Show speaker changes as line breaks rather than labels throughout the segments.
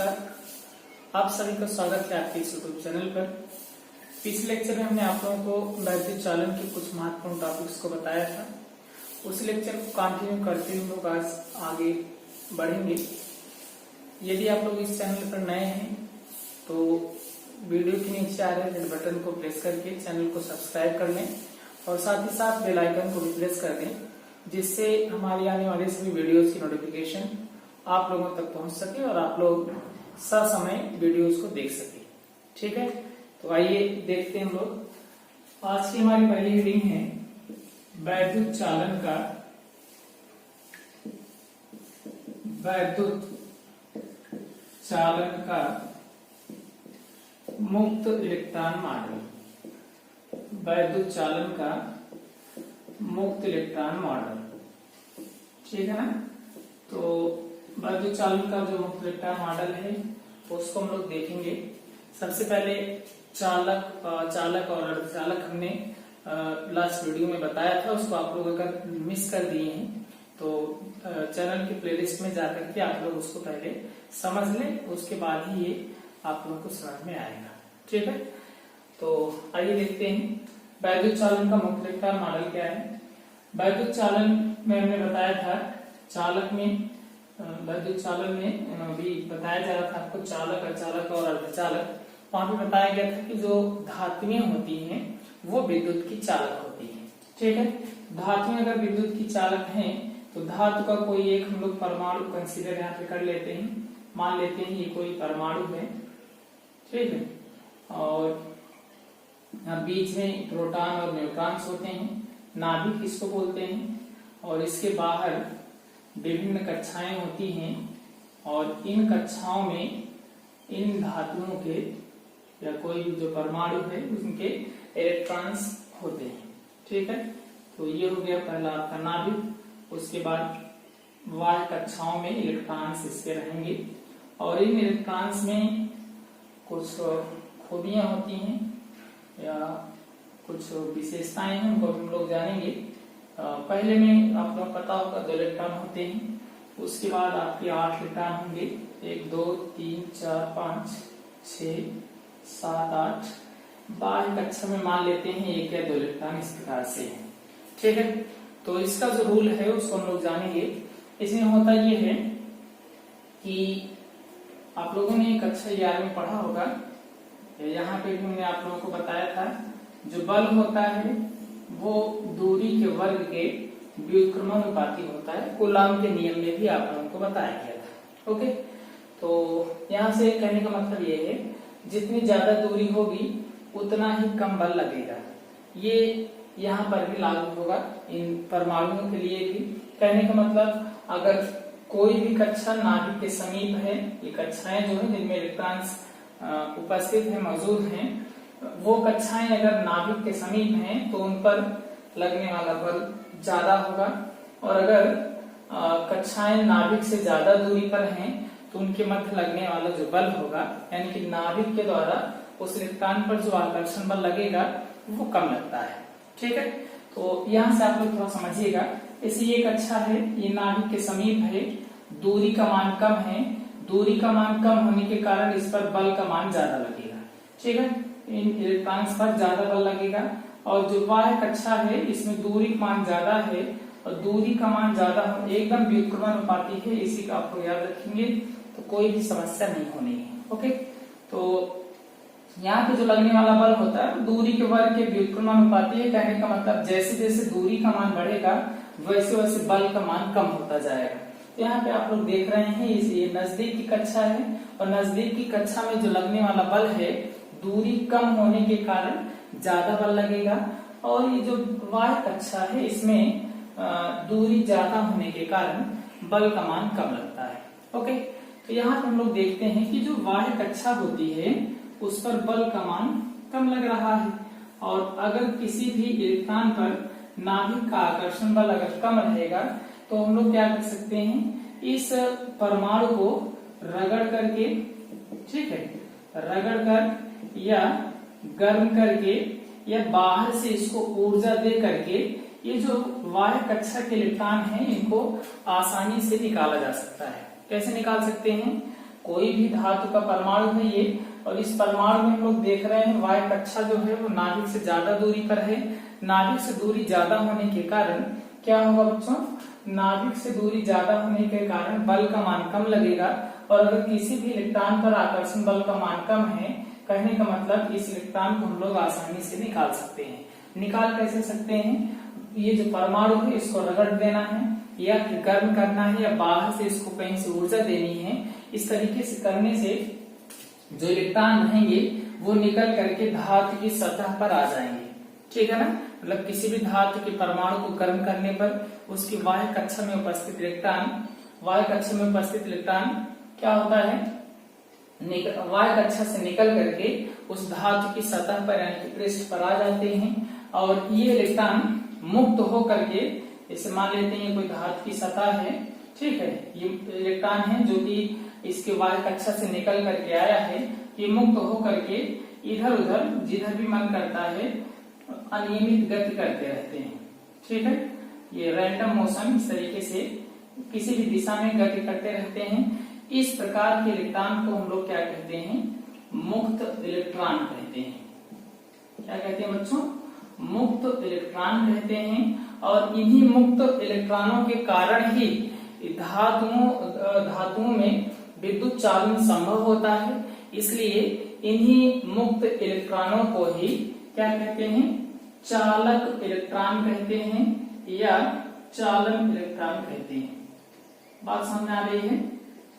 नमस्कार, आप सभी का स्वागत है आपके इस यूट्यूब चैनल पर। पिछले लेक्चर में हमने आप लोगों को वैद्युत चालन के कुछ महत्वपूर्ण टॉपिक्स को बताया था। उस लेक्चर को कंटिन्यू करते हुए लोग आज आगे बढ़ेंगे। यदि आप लोग इस चैनल पर नए हैं तो वीडियो के नीचे आ रहे रेड बटन को प्रेस करके चैनल को सब्सक्राइब कर लें और साथ ही साथ बेल आइकन को भी प्रेस कर दें, जिससे हमारी आने वाले सभी वीडियोस की नोटिफिकेशन आप लोगों तक पहुंच सके और आप लोग ससमय वीडियोस को देख सके। ठीक है, तो आइए देखते हैं हम लोग। आज की हमारी पहली रीडिंग है वैद्युत चालन का मुक्त इलेक्ट्रॉन मॉडल। वैद्युत चालन का मुक्त इलेक्ट्रॉन मॉडल, ठीक है ना। तो वैद्युत चालन का जो मुक्त इलेक्ट्रॉन मॉडल है उसको हम लोग देखेंगे। सबसे पहले चालक और अर्धचालक हमने लास्ट वीडियो में बताया था। उसको आप लोग अगर मिस कर दिए हैं तो चैनल की प्लेलिस्ट में जाकर के आप लोग उसको पहले समझ लें, उसके बाद ही ये आप लोगों को समझ में आएगा। ठीक है, तो आइए देखते हैं वैद्युत चालन का मुक्त इलेक्ट्रॉन मॉडल क्या है। वैद्युत चालन में हमने बताया था, वैद्युत चालन में भी बताया जा रहा था आपको चालक, अर्धचालक और अर्धचालक। वहां पे बताया गया था कि जो धातुएं होती हैं वो विद्युत की चालक होती हैं। ठीक है, धातुएं अगर विद्युत की चालक हैं तो धातु का कोई एक हम लोग परमाणु कंसीडर यहाँ पे कर लेते हैं। मान लेते हैं ये कोई परमाणु है, ठीक है, और बीच में प्रोटॉन और न्यूट्रॉन्स होते हैं। नाभिक इसको बोलते हैं और इसके बाहर विभिन्न कक्षाएं होती हैं और इन कक्षाओं में इन धातुओं के या कोई भी जो परमाणु है उनके इलेक्ट्रॉन्स होते हैं। ठीक है, तो ये हो गया पहला आपका नाभिक। उसके बाद बाह्य कक्षाओं में इलेक्ट्रॉन्स इसके रहेंगे और इन इलेक्ट्रॉन्स में कुछ खूबियां होती हैं या कुछ विशेषताएं हैं, उनको हम लोग जानेंगे। पहले में आप लोग पता होगा 2 इलेक्ट्रॉन होते हैं, उसके बाद आपके 8 इलेक्ट्रॉन होंगे। 1 2 3 4 5 6 7 8। बाह्य कक्षा में मान लेते हैं 1 या 2 इलेक्ट्रॉन इस प्रकार से है। ठीक है, तो इसका जो रूल है उसको हम लोग जानेंगे। इसमें होता ये है कि आप लोगों ने कक्षा 11 में पढ़ा होगा, यहाँ पे भी हमने आप लोगों को बताया था जो बल होता है वो दूरी के वर्ग के व्युत्क्रमानुपाती होता है। कूलॉम के नियम में भी आप लोगों को बताया गया था। ओके, तो यहाँ से कहने का मतलब ये है जितनी ज्यादा दूरी होगी उतना ही कम बल लगेगा। ये यहाँ पर भी लागू होगा इन परमाणुओं के लिए भी। कहने का मतलब अगर कोई भी कक्षा नाभिक के समीप है, ये कक्षाएं जो है जिनमें इलेक्ट्रॉन्स उपस्थित है, मौजूद हैं, वो कक्षाएं अगर नाभिक के समीप हैं तो उन पर लगने वाला बल ज्यादा होगा और अगर कक्षाएं नाभिक से ज्यादा दूरी पर हैं तो उनके मध्य लगने वाला जो बल होगा, यानी कि नाभिक के द्वारा उस इलेक्ट्रॉन पर जो आकर्षण बल लगेगा वो कम लगता है। ठीक है, तो यहाँ से आप लोग थोड़ा समझिएगा। इसे ये कक्षा है, ये नाभिक के समीप है, दूरी का मान कम है। दूरी का मान कम होने के कारण इस पर बल का मान ज्यादा लगेगा। ठीक है, इन इलेक्ट्रॉन्स पर ज्यादा बल लगेगा और जो बाह्य कक्षा है इसमें दूरी का मान ज्यादा है और दूरी का मान ज्यादा एकदम व्युत्क्रमानुपाती है। इसी का आपको याद रखेंगे तो कोई भी समस्या नहीं होनी है। ओके, तो यहाँ पे जो लगने वाला बल होता है दूरी के वर्ग के व्युत्क्रमानुपाती है। कहने का मतलब जैसे जैसे दूरी का मान बढ़ेगा वैसे वैसे बल का मान कम होता जाएगा। यहाँ पे आप लोग देख रहे हैं ये नजदीक की कक्षा है और नजदीक की कक्षा में जो लगने वाला बल है दूरी कम होने के कारण ज्यादा बल लगेगा और ये जो बाह्य कक्षा है इसमें दूरी ज्यादा होने के कारण बल का मान कम लगता है। ओके, तो यहाँ पे हम लोग देखते हैं कि जो बाह्य कक्षा होती है उस पर बल का मान कम लग रहा है और अगर किसी भी इलेक्ट्रॉन पर नाभिक का आकर्षण बल अगर कम रहेगा तो हम लोग क्या कर सकते हैं, इस परमाणु को रगड़ करके, ठीक है, रगड़ कर या गर्म करके या बाहर से इसको ऊर्जा दे करके ये जो बाह्य कक्षा के इलेक्ट्रॉन हैं इनको आसानी से निकाला जा सकता है। कैसे निकाल सकते हैं, कोई भी धातु का परमाणु है ये, और इस परमाणु में हम लोग देख रहे हैं वायु कक्षा जो है वो नाभिक से ज्यादा दूरी पर है। नाभिक से दूरी ज्यादा होने के कारण क्या होगा बच्चों, नाभिक से दूरी ज्यादा होने के कारण बल का मान कम लगेगा, और अगर किसी भी इलेक्ट्रॉन पर आकर्षण बल का मान कम है, कहने का मतलब इस इलेक्ट्रॉन को हम लोग आसानी से निकाल सकते हैं। निकाल कैसे सकते हैं, ये जो परमाणु है इसको रगड़ देना है, या गर्म करना है, या बाहर से इसको कहीं से ऊर्जा देनी है। इस तरीके से करने से जो इलेक्ट्रॉन रहेंगे वो निकल करके धातु की सतह पर आ जाएंगे, ठीक है ना। मतलब किसी भी धातु के परमाणु को गर्म करने पर उसकी बाह्य कक्षा में उपस्थित इलेक्ट्रॉन क्या होता है, वायु कक्षा से निकल करके उस धातु की सतह पर यानी कि पृष्ठ पर आ जाते हैं, और ये इलेक्ट्रॉन मुक्त हो करके, जैसे मान लेते हैं कोई धातु की सतह है, ठीक है, ये इलेक्ट्रॉन है जो कि इसके वायु कक्षा से निकल करके आया है, ये मुक्त हो करके इधर उधर जिधर भी मन करता है अनियमित गति करते रहते हैं, ठीक है। ये रैंडम मोशन इस तरीके से किसी भी दिशा में गति करते रहते हैं। इस प्रकार के इलेक्ट्रॉन को हम लोग क्या कहते हैं, मुक्त इलेक्ट्रॉन कहते हैं। क्या कहते हैं बच्चों, मुक्त इलेक्ट्रॉन कहते हैं। और इन्हीं मुक्त इलेक्ट्रॉनों के कारण ही धातुओं में विद्युत चालन संभव होता है। इसलिए इन्हीं मुक्त इलेक्ट्रॉनों को ही क्या कहते हैं, चालक इलेक्ट्रॉन कहते हैं या चालन इलेक्ट्रॉन कहते हैं। बात समझ आ रही है,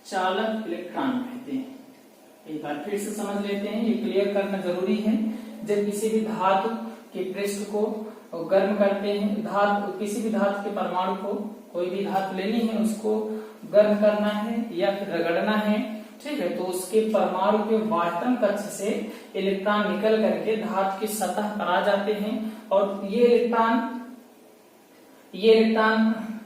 चालक इलेक्ट्रॉन कहते हैं। एक बार फिर से समझ लेते हैं, ये क्लियर करना जरूरी है। जब किसी भी धातु के पृष्ठ को गर्म करते हैं, किसी भी धातु के परमाणु को, कोई भी धातु लेनी है उसको गर्म करना है या फिर रगड़ना है, ठीक है, तो उसके परमाणु के वायतन कक्ष से इलेक्ट्रॉन निकल करके धातु की सतह पर आ जाते हैं, और ये इलेक्ट्रॉन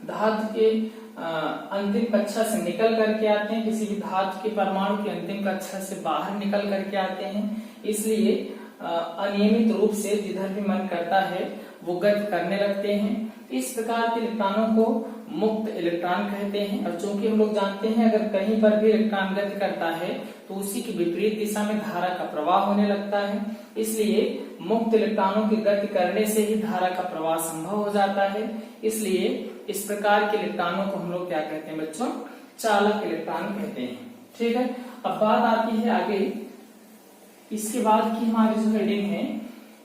धातु के अंतिम कक्षा से निकल करके आते हैं, किसी भी धातु के परमाणु की अंतिम कक्षा से बाहर निकल करके आते हैं। इसलिए अनियमित रूप से जिधर भी मन करता है वो गति करने लगते हैं। इस प्रकार के इलेक्ट्रॉनों को मुक्त इलेक्ट्रॉन कहते हैं। और चूंकि हम लोग जानते हैं अगर कहीं पर भी इलेक्ट्रॉन गति करता है तो उसी की विपरीत दिशा में धारा का प्रवाह होने लगता है, इसलिए मुक्त इलेक्ट्रॉनों की गति करने से ही धारा का प्रवाह संभव हो जाता है। इसलिए इस प्रकार के इलेक्ट्रॉनों को हम लोग क्या कहते हैं बच्चों, चालक इलेक्ट्रॉन कहते हैं, ठीक है। अब बात आती है आगे, इसके बाद की हमारी जो हेडिंग है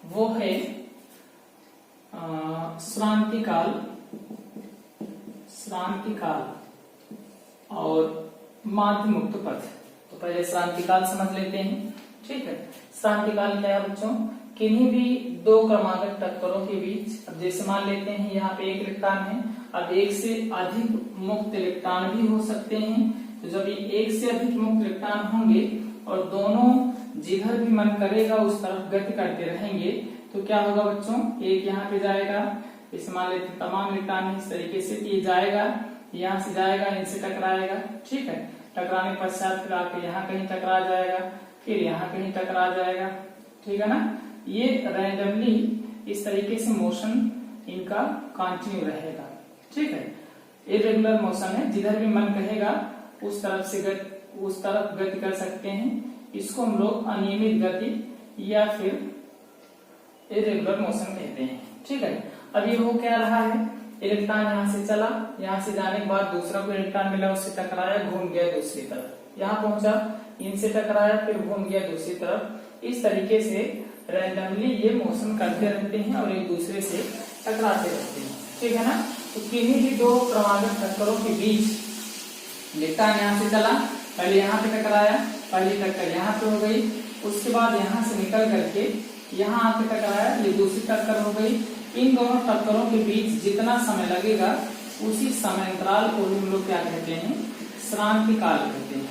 वो है श्रांति काल और माध्य मुक्त पथ। तो पहले श्रांति काल समझ लेते हैं, ठीक है। श्रांति काल क्या है बच्चों, किन्हीं भी दो क्रमागत टक्करों के बीच, अब जैसे मान लेते हैं यहाँ पे एक इलेक्ट्रॉन है, अब एक से अधिक मुक्त इलेक्ट्रॉन भी हो सकते हैं। तो जब ये एक से अधिक मुक्त इलेक्ट्रॉन होंगे और दोनों जिधर भी मन करेगा उस तरफ गति करते रहेंगे, तो क्या होगा बच्चों, एक यहाँ पे जाएगा, इसे मान लेते हैं तमाम इलेक्ट्रॉन इस तरीके से, ये जाएगा, यहाँ से जाएगा, इनसे टकराएगा, ठीक है। टकराने के पश्चात फिर आके यहाँ कहीं टकरा जाएगा, फिर यहाँ कहीं टकरा जाएगा, ठीक है ना। ये रैंडमली इस तरीके से मोशन इनका कंटिन्यू रहेगा, ठीक है। इरेगुलर मोशन है, जिधर भी मन कहेगा उस तरफ गति कर सकते हैं। इसको हम लोग अनियमित गति या फिर इरेगुलर मोशन कहते हैं, ठीक है। अब ये हो क्या रहा है, इलेक्ट्रॉन यहाँ से चला, यहाँ से जाने के बाद दूसरा कोई इलेक्ट्रॉन मिला, उससे टकराया, घूम गया दूसरी तरफ, यहाँ पहुंचा, इनसे टकराया, फिर घूम गया दूसरी तरफ। इस तरीके से रैंडमली ये मोशन करते रहते हैं और एक दूसरे से टकराते रहते हैं, ठीक है ना। तो किन्हीं भी दो क्रमागत टक्करों के बीच इलेक्ट्रॉन यहाँ से चला, पहले यहाँ पे टकराया, पहली टक्कर यहाँ पे हो गई, उसके बाद यहाँ से निकल करके यहाँ आके टकराया, ये दूसरी टक्कर हो गई। इन दोनों टक्करों के बीच जितना समय लगेगा उसी समय अंतराल को हम लोग क्या कहते हैं, श्रांति काल कहते हैं,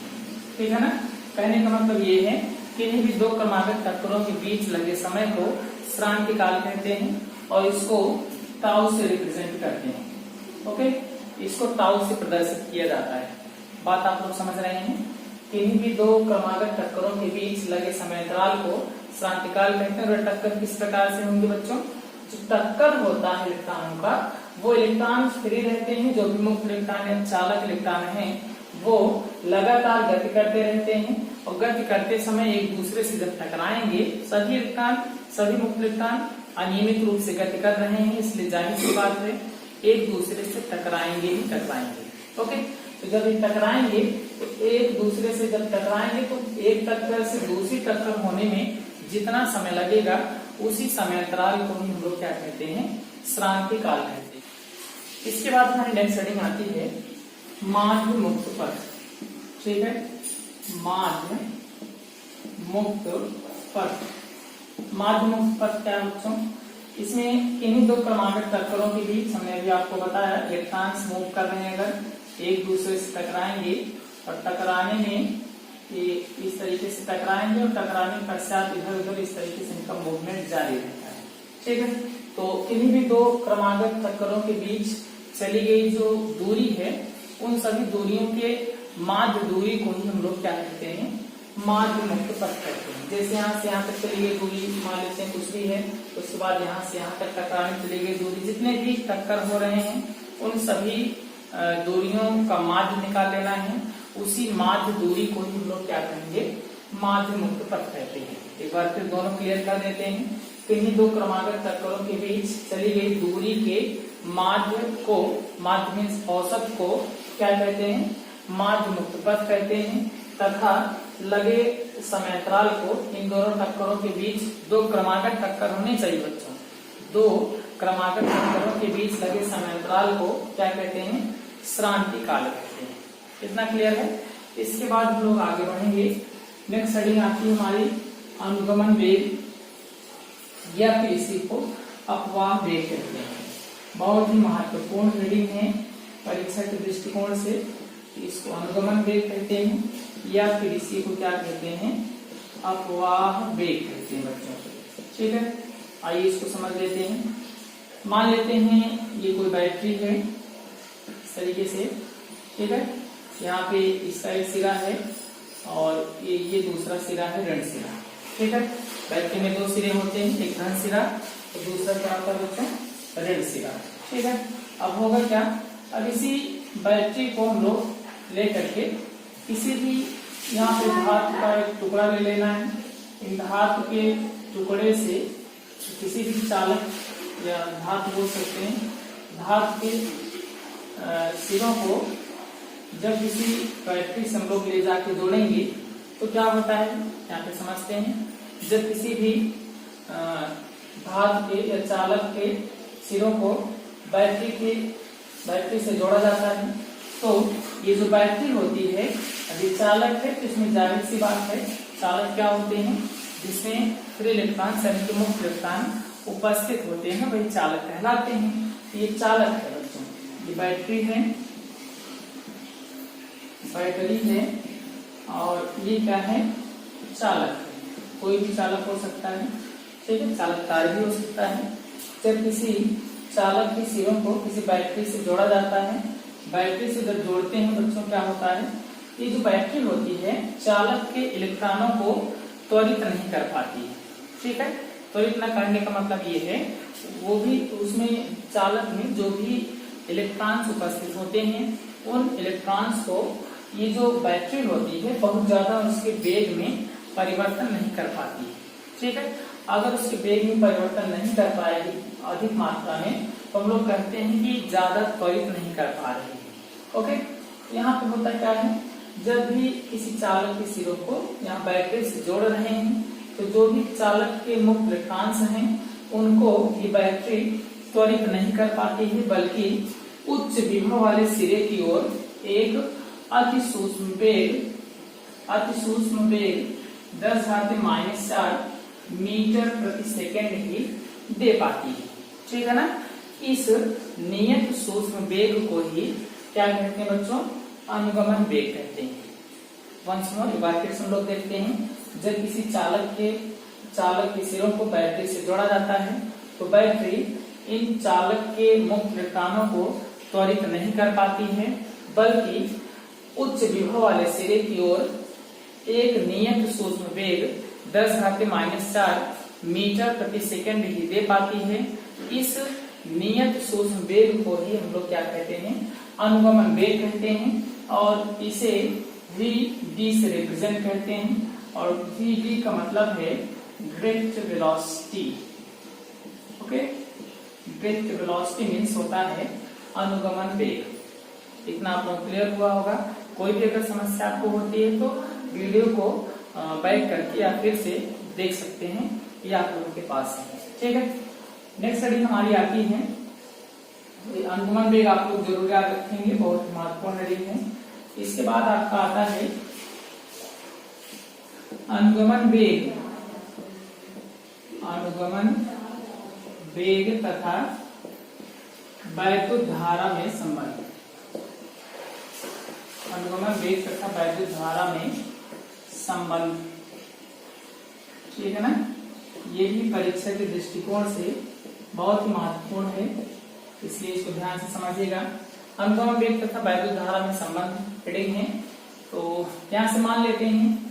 ठीक है ना। कहने का मतलब ये है कि भी दो क्रमागत टक्करों के बीच लगे समय को श्रांति काल कहते हैं और इसको टाउ से रिप्रेजेंट करते हैं, ओके। इसको टाउ से प्रदर्शित किया जाता है। बात आप लोग समझ रहे हैं, किन्हीं भी दो क्रमागत टक्करों के बीच लगे समय अंतराल को श्रांति काल कहते हैं। और टक्कर किस प्रकार से होंगे बच्चों, जो टक्कर होता है इलेक्ट्रॉनों का, वो इलेक्ट्रॉन फ्री रहते हैं, जो भी मुक्त इलेक्ट्रॉन या चालक इलेक्ट्रॉन है वो लगातार गति करते रहते हैं और गति करते समय एक दूसरे से जब टकराएंगे, सभी इलेक्ट्रॉन, सभी मुक्त इलेक्ट्रॉन अनियमित रूप से गति कर रहे हैं, इसलिए जाहिर सी बात है एक दूसरे से टकराएंगे ही टकराएंगे। ओके, तो जब ये टकराएंगे तो एक दूसरे से जब टकराएंगे तो एक टक्कर से दूसरी टक्कर होने में जितना समय लगेगा उसी समय अंतराल को हम लोग क्या कहते हैं, श्रांति काल कहते हैं। इसके बाद हमारी नेक्स्ट हेडिंग आती है माध्य मुक्त पथ। ठीक है, माध्य मुक्त पथ। माध्य मुक्त पथ क्या है बच्चों, इसमें इन्हीं दो क्रमागत टक्करों के बीच हमने अभी आपको बताया इलेक्ट्रॉन्स मूव कर रहे हैं, अगर एक दूसरे से टकराएंगे और टकराने में ये इस तरीके से टकराएंगे और टकराने के पश्चात इधर उधर इस तरीके से इनका मूवमेंट जारी रहता है। ठीक है, तो इन्हीं भी दो क्रमागत टक्करों के बीच चली गई जो दूरी है, उन सभी दूरियों के माध्य दूरी को ही हम लोग क्या कहते हैं, माध्य मुक्त पथ कहते हैं। जैसे यहाँ से यहाँ तक चली गई दूरी मान लेते हैं कुछ भी है, उसके बाद यहाँ से यहाँ तक टकराने चली गई दूरी, जितने भी टक्कर हो रहे हैं उन सभी दूरियों का माध्य निकाल लेना है, उसी माध्य दूरी को ही हम लोग क्या कहेंगे, माध्य मुक्त पथ कहते हैं। एक बार फिर दोनों क्लियर कर देते हैं। किन्हीं दो क्रमागत टक्करों के बीच चली गई दूरी के माध्य को, माध्य मीन्स औसत को क्या कहते हैं, माध्य मुक्त पथ कहते हैं। तथा लगे समयांतराल को, इन दोनों टक्करों के बीच दो क्रमागत टक्कर होने चाहिए बच्चों, दो क्रमागत टक्करों के बीच लगे समयांतराल को क्या कहते हैं, श्रांति काल कहते हैं। कितना क्लियर है। इसके बाद हम लोग आगे बढ़ेंगे। नेक्स्ट हेडिंग आती है हमारी अनुगमन वेग या फिर इसी को अपवाह वेग कहते हैं। बहुत ही महत्वपूर्ण हेडिंग है परीक्षा के दृष्टिकोण से। इसको अनुगमन वेग कहते हैं या फिर इसी को क्या कहते हैं, अपवाह वेग कहते हैं बच्चों। ठीक है, आइए इसको समझ लेते हैं। मान लेते हैं ये कोई बैटरी है इस तरीके से। ठीक है, यहाँ पे इसका एक सिरा है और ये दूसरा सिरा है ऋण सिरा। ठीक है, बैटरी में दो सिरे होते हैं, एक धन सिरा और दूसरा क्या होता है बच्चों, ऋण सिरा। ठीक है, अब होगा क्या, अब इसी बैटरी को हम लोग लेकर के किसी भी यहाँ पे धातु का एक टुकड़ा ले लेना है। इन धातु के टुकड़े से किसी भी चालक या धातु बोल सकते हैं, धातु के सिरों को जब किसी बैटरी से हम लोग ले जाके जोड़ेंगे तो क्या होता है, यहाँ पे समझते हैं। जब किसी भी धातु के या चालक के सिरों को बैटरी से जोड़ा जाता है तो ये जो बैटरी होती है, अभी चालक है तो इसमें जाहिर सी बात है चालक क्या होते हैं, जिसमें फ्री इलेक्ट्रॉन यानी कि मुक्त इलेक्ट्रॉन उपस्थित होते हैं, वही चालक कहलाते हैं। ये चालक है बच्चों, ये बैटरी है, बैटरी है और ये क्या है, चालक है। कोई भी चालक हो सकता है। ठीक है, चालक तार भी हो सकता है। जब किसी चालक के सिरों को किसी बैटरी से जोड़ा जाता है, बैटरी से जब जोड़ते हैं बच्चों क्या होता है, ये जो बैटरी होती है चालक के इलेक्ट्रॉनों को त्वरित नहीं कर पाती है। ठीक है, त्वरित न करने का मतलब ये है, वो भी उसमें चालक में जो भी इलेक्ट्रॉन्स उपस्थित होते हैं उन इलेक्ट्रॉन्स को ये जो बैटरी होती है बहुत ज्यादा उसके वेग में परिवर्तन नहीं कर पाती है। ठीक है, अगर उसके वेग में परिवर्तन नहीं कर पाएगी अधिक मात्रा में तो हम लोग कहते हैं कि ज्यादा त्वरित नहीं कर पा रही है। ओके, यहाँ पे होता क्या है, जब भी किसी चालक के सिरों को यहाँ बैटरी से जोड़ रहे हैं तो जो भी चालक के मुक्त इलेक्ट्रॉन्स हैं उनको ये बैटरी त्वरित नहीं कर पाती है, बल्कि उच्च विभव वाले सिरे की ओर एक अति सूक्ष्म वेग 10⁻⁴ मीटर प्रति सेकेंड ही दे पाती है। ठीक है ना, इस नियत सूक्ष्म वेग को ही क्या कहते हैं बच्चों, अनुगमन वेग कहते हैं। वंस मोर एक बार फिर हम लोग देखते हैं। जब किसी चालक के सिरों को बैटरी से जोड़ा जाता है तो बैटरी इन चालक के मुक्त इलेक्ट्रॉनों को त्वरित नहीं कर पाती है, बल्कि उच्च विभव वाले सिरे की ओर एक नियत सूक्ष्म वेग 10⁻⁴ मीटर प्रति सेकेंड ही दे पाती है। इस नियत सूक्ष्म वेग को ही हम लोग क्या कहते हैं, अनुगमन वेग कहते हैं और इसे vd से रिप्रेजेंट करते हैं और vd का मतलब है drift velocity. Okay, drift velocity means होता है अनुगमन वेग। इतना आप लोग क्लियर हुआ होगा। कोई भी अगर समस्या आपको होती है तो वीडियो को बैक करके या फिर से देख सकते हैं, ये आप लोगों के पास है। ठीक है, नेक्स्ट स्टडी हमारी आती है अनुगमन वेग। आप लोग जरूर याद रखेंगे, बहुत महत्वपूर्ण स्टडी है। इसके बाद आपका आता है अनुगमन वेग, अनुगमन वेग तथा वैद्युत धारा में संबंध। अनुगमन वेग तथा वैद्युत धारा में संबंध, ठीक है ना। ये भी परीक्षा के दृष्टिकोण से बहुत ही महत्वपूर्ण है, इसलिए इसको ध्यान से समझिएगा। अनुगमन वेग तथा वैद्युत धारा में संबंध हेडिंग है, तो यहां से मान लेते हैं,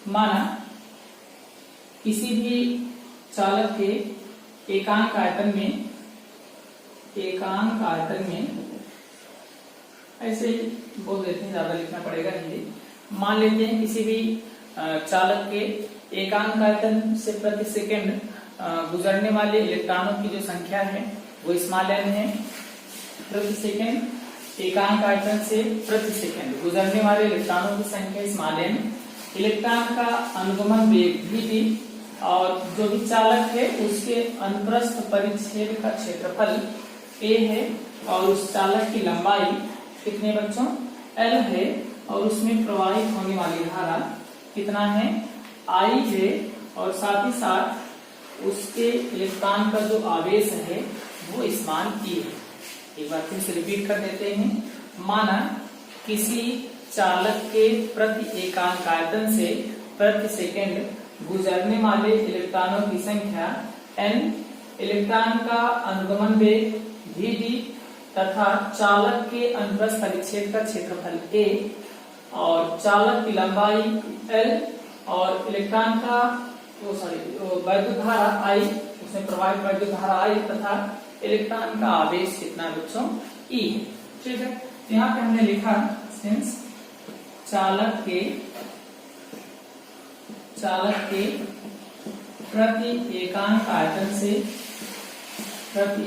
माना किसी भी चालक के एकांक आयतन में ऐसे ही बोल देते हैं, ज्यादा लिखना पड़ेगा हिंदी। मान लेते हैं किसी भी चालक के एकांक आयतन से प्रति सेकंड गुजरने वाले इलेक्ट्रॉनों की जो संख्या है वो स्मॉल n है। प्रति सेकंड एकांक आयतन से प्रति सेकंड गुजरने वाले इलेक्ट्रॉनों की संख्या स्मॉल n, इलेक्ट्रॉन का अनुगमन वेग vd और जो भी चालक है उसके अनुप्रस्थ परिच्छेद का क्षेत्रफल a है और उस चालक की लंबाई कितने बच्चों l है और उसमें प्रवाहित होने वाली धारा कितना है I है और साथ ही साथ उसके इलेक्ट्रॉन का जो आवेश है वो स्मॉल e है। एक बार फिर से रिपीट कर देते हैं, माना किसी चालक के प्रति एकांक आयतन से प्रति सेकंड गुजरने वाले इलेक्ट्रॉनों की संख्या n, इलेक्ट्रॉन का अनुगमन वेग vd तथा चालक के अनुप्रस्थ परिच्छेद का क्षेत्रफल a और चालक की लंबाई l और इलेक्ट्रॉन का वैद्युत धारा I, उसमें प्रवाहित वैद्युत धारा I तथा इलेक्ट्रॉन का आवेश कितना बच्चों E है। ठीक है, यहाँ पे हमने लिखा सिंस चालक के प्रति एकांक आयतन से प्रति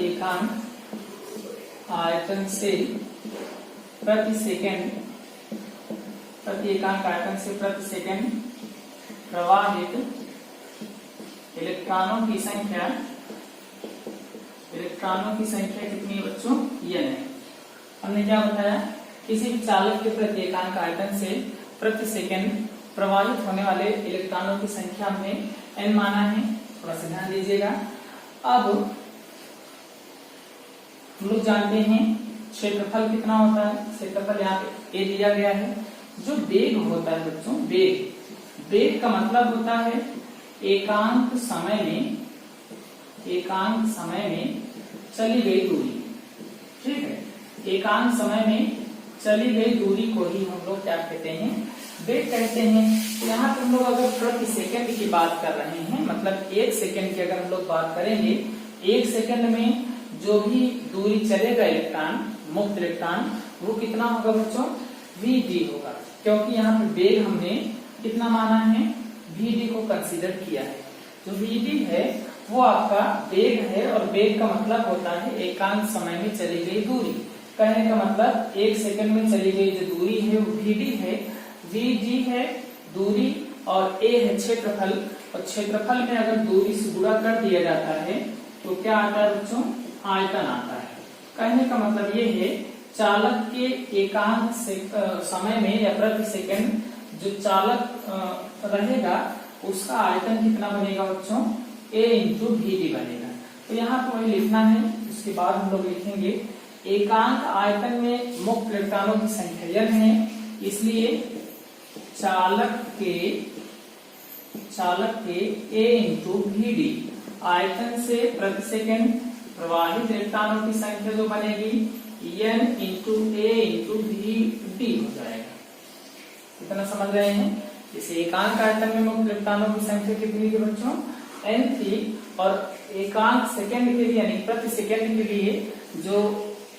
सेकंड प्रवाहित इलेक्ट्रॉनों की संख्या कितनी है बच्चों n है। हमने क्या बताया, किसी भी चालक के प्रति एकांक आयतन से प्रति सेकंड प्रवाहित होने वाले इलेक्ट्रॉनों की संख्या में n माना है, थोड़ा सा ध्यान दीजिएगा। अब हम लोग जानते हैं क्षेत्रफल कितना होता है, क्षेत्रफल यहाँ पे a दिया गया है। जो वेग होता है बच्चों, वेग का मतलब होता है एकांक समय में चली गई दूरी। ठीक है, एकांक समय में चली गई दूरी को ही हम लोग क्या कहते हैं, वेग कहते हैं। यहाँ पे हम लोग अगर प्रति सेकंड की बात कर रहे हैं, मतलब एक सेकंड की अगर हम लोग बात करेंगे, एक सेकंड में जो भी दूरी चलेगा इलेक्ट्रॉन, मुक्त इलेक्ट्रॉन, वो कितना होगा बच्चों, vd होगा, क्योंकि यहाँ पे वेग हमने कितना माना है, vd को कंसीडर किया है। जो vd है वो आपका वेग है और वेग का मतलब होता है एकांक समय में चली गई दूरी। कहने का मतलब एक सेकंड में चली गई जो दूरी है वो vd है, vg है दूरी और a है क्षेत्रफल, और क्षेत्रफल में अगर दूरी से गुणा कर दिया जाता है तो क्या आता है बच्चों, आयतन आता है। कहने का मतलब ये है चालक के एकांक समय में या प्रति सेकंड जो चालक रहेगा उसका आयतन कितना बनेगा बच्चों, a इंटू vd बनेगा। तो यहाँ पर वही लिखना है। उसके बाद हम लोग लिखेंगे एकांक आयतन में मुक्त इलेक्ट्रॉनों की संख्या n है, इसलिए चालक के a इंटू vd आयतन से प्रति सेकंड प्रवाहित इलेक्ट्रॉनों की संख्या जो बनेगी n into a into vd हो जाएगा। इतना समझ रहे हैं। जैसे एकांक आयतन में मुक्त इलेक्ट्रॉनों की संख्या कितनी थी बच्चों, n थी, और एकांक सेकंड के लिए यानी प्रति सेकंड के लिए जो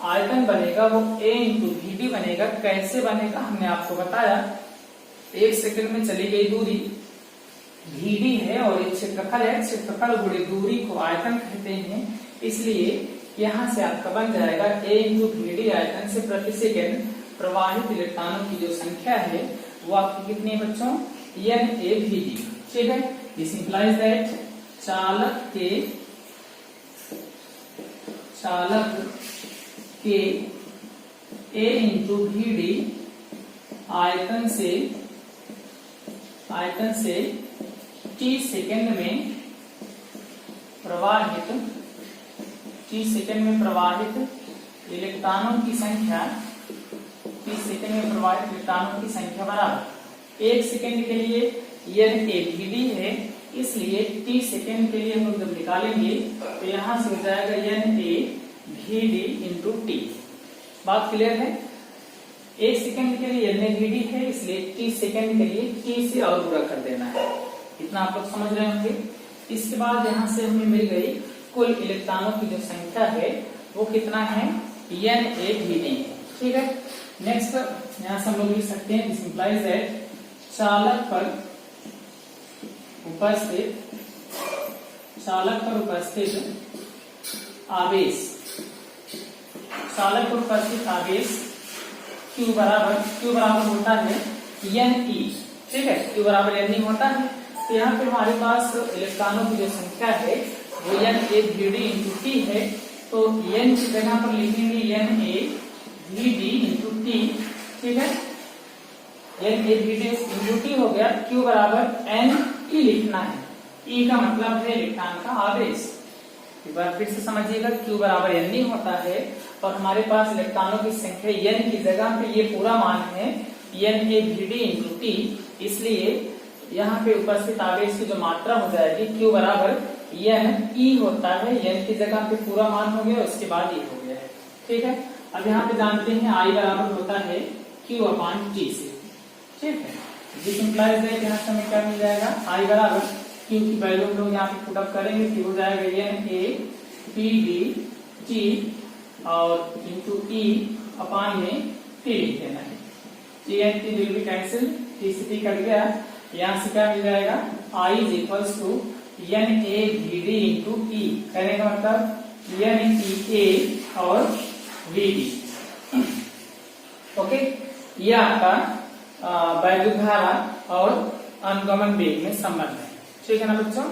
आयतन बनेगा वो a इंटू वी डी बनेगा। कैसे बनेगा हमने आपको बताया। 1 सेकंड में चली गई दूरी वी डी है और ये क्षेत्रफल है, क्षेत्रफल गुणे दूरी को आयतन कहते हैं। इसलिए यहाँ से आपका बन जाएगा a इंटू वी डी आयतन से प्रति सेकंड प्रवाहित इलेक्ट्रॉनों की जो संख्या है वो आपकी कितनी है बच्चों, n a v d। ठीक है, दिस इंप्लाइज दैट चालक के a इंटू वी डी आयतन से t सेकंड में प्रवाहित इलेक्ट्रॉनों की संख्या बराबर 1 सेकंड के लिए n a v d है। इसलिए t सेकंड के लिए हम लोग जब निकालेंगे तो यहां से हो जाएगा n a v d into T. बात क्लियर है। 1 सेकंड के लिए n a v d है, इसलिए t सेकंड के लिए t से और गुणा कर देना है। इतना आप लोग समझ रहे होंगे। इसके बाद यहाँ से हमें मिल गई कुल इलेक्ट्रॉनों की जो संख्या है वो कितना है, n a v d। ठीक है, नेक्स्ट यहाँ से हम लोग लिख सकते हैं दिस इंप्लाइज दैट चालक पर उपस्थित Q बराबर होता है n e। ठीक है, Q बराबर n e होता है। तो यहाँ पे हमारे पास इलेक्ट्रॉनों की जो संख्या है वो n a v d into T है। तो n की जगह पर लिखेंगे n a v d into T. ठीक है, n a v d into T हो गया। Q बराबर n e लिखना है। E का मतलब है इलेक्ट्रॉन का आवेश। एक बार फिर से समझिएगा, Q बराबर n e होता है और हमारे पास इलेक्ट्रॉनों की संख्या n की जगह पे ये पूरा मान है n a v d into T. इसलिए यहाँ पे उपस्थित आवेश की जो मात्रा हो जाएगी Q बराबर n e होता है। n की जगह पे पूरा मान हो गया, उसके बाद e हो गया है। ठीक है, अब यहाँ पे जानते हैं I बराबर होता है Q अपान T से। ठीक है, दिस इंप्लाइज दैट यहाँ से हमें क्या मिल जाएगा, I बराबर Q की वैल्यू हम लोग यहाँ पे पुट अप करेंगे कि हो जाएगा n a p d t और इंटू e अपान में t लिख देना है। t and t will be cancel, t से t कट गया। यहाँ से क्या मिल जाएगा, I is equals to n a v d into e। कहने का मतलब n e a और v d। ओके, ये आपका वैद्युत धारा और अनुगमन वेग में संबंध है। ठीक है ना बच्चों,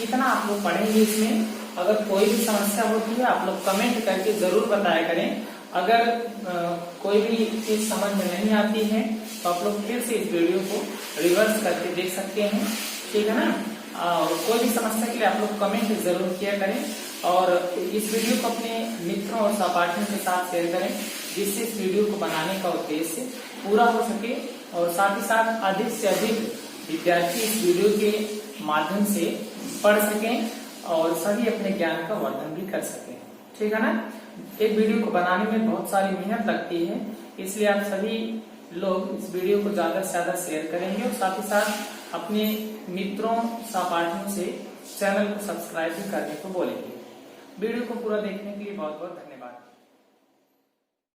इतना आप लोग पढ़ेंगे। इसमें अगर कोई भी समस्या होती है आप लोग कमेंट करके जरूर बताया करें। अगर कोई भी चीज समझ में नहीं आती है तो आप लोग फिर से इस वीडियो को रिवर्स करके देख सकते हैं। ठीक है ना, कोई भी समस्या के लिए आप लोग कमेंट जरूर किया करें और इस वीडियो को अपने मित्रों और सहपाठियों के साथ शेयर करें, जिससे इस वीडियो को बनाने का उद्देश्य पूरा हो सके और साथ ही साथ अधिक से अधिक विद्यार्थी इस वीडियो के माध्यम से पढ़ सकें और सभी अपने ज्ञान का वर्धन भी कर सकें। ठीक है ना, एक वीडियो को बनाने में बहुत सारी मेहनत लगती है, इसलिए आप सभी लोग इस वीडियो को ज्यादा से ज्यादा शेयर करेंगे और साथ ही साथ अपने मित्रों सहपाठियों से चैनल को सब्सक्राइब भी करने को बोलेंगे। वीडियो को पूरा देखने के लिए बहुत बहुत धन्यवाद।